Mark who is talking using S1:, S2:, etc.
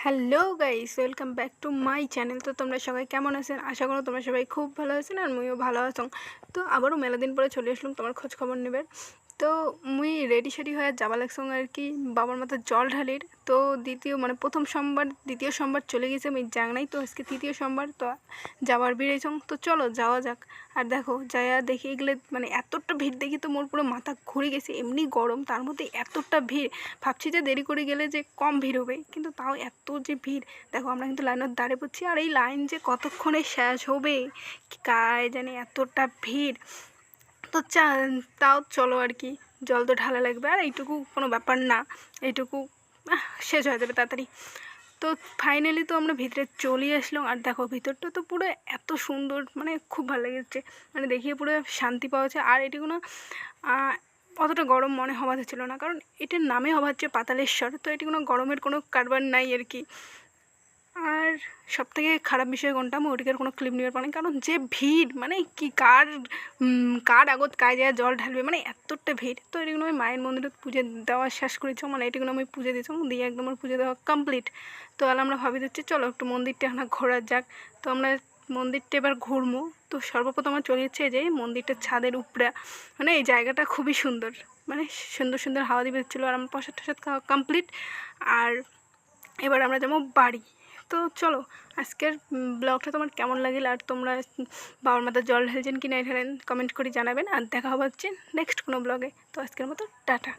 S1: Hello guys, welcome back to my channel. তো তোমরা সবাই কেমন আছেন? আশা করো তোমরা সবাই খুব ভালো আছেন আর মুইও ভালো আছো। তো আবারও মেলা দিন পরে চলে আসলাম তোমার খোঁজ খবর নেবার। তো মুই রেডি সেডি হয়ে যাবা লাগছ আর কি বাবার মাথায় জল ঢালির। তো প্রথম সোমবার দ্বিতীয় সোমবার চলে গেছে, আমি জাং নাই। তো আজকে তৃতীয় সোমবার, তো যাবার বেরিয়েছং। তো চলো যাওয়া যাক। আর দেখো যাইয়া দেখি এগুলো এতটা ভিড় দেখি তো মোর পুরো মাথা ঘুরে গেছে। এমনি গরম, তার মধ্যে এতটা ভিড়। ভাবছি যে দেরি করে গেলে যে কম ভিড় হবে, কিন্তু তাও এত যে ভিড়। দেখো আমরা কিন্তু লাইনের দাঁড়িয়ে পড়ছি, আর এই লাইন যে কতক্ষণে শেষ হবে কায় জানি, এতটা ভিড়। তো তাও চলো আর কি, জল তো ঢালা লাগবে, আর এইটুকু কোনো ব্যাপার না, এইটুকু শেষ হয়ে যাবে তাড়াতাড়ি। তো ফাইনালি তো আমরা ভিতরে চলে আসলাম। আর দেখো ভিতরটা তো পুরো এত সুন্দর, খুব ভালো লেগেছে, দেখিয়ে পুরো শান্তি পাওয়া যায়। আর এটি কোনো অতটা গরম মনে হওয়া ছিল না, কারণ এটার নামে হওয়া হচ্ছে পাতালেশ্বর। তো এটি কোনো গরমের কোনো কারবার নাই আর কি। আর সবথেকে খারাপ বিষয় কোনটা, আমি ওটিকার কোনো ক্লিপ নেওয়ার পারি, কারণ যে ভিড়, কি কার আগত কায় দেওয়া জল ঢালবে, এতটা ভিড়। তো এটিগুলো আমি মায়ের মন্দিরে পুজো দেওয়া শেষ করেছি, এটিগুলো আমি পুজো দিয়েছি, দিয়ে একদম আমার পুজো দেওয়া কমপ্লিট। তো আমরা ভাবি দিচ্ছি চলো একটু মন্দিরটা এখন ঘোরা যাক। তো আমরা মন্দিরটা এবার ঘুরবো। তো সর্বপ্রথম আমার চলে যাচ্ছে যে মন্দিরটার ছাদের উপরে, এই জায়গাটা খুবই সুন্দর, সুন্দর সুন্দর হাওয়া দিবে ছিল। আর আমার প্রসাদ টসাদ খাওয়া কমপ্লিট। আর এবার আমরা যাবো বাড়ি। তো চলো, আজকের ব্লগটা তোমার কেমন লাগিল, আর তোমরা বাবার মাথায় জল ঢেলছেন কি না ঢেলেন কমেন্ট করে জানাবেন। আর দেখা হবে হচ্ছে নেক্সট কোনো ব্লগে। তো আজকের মতো টাটা।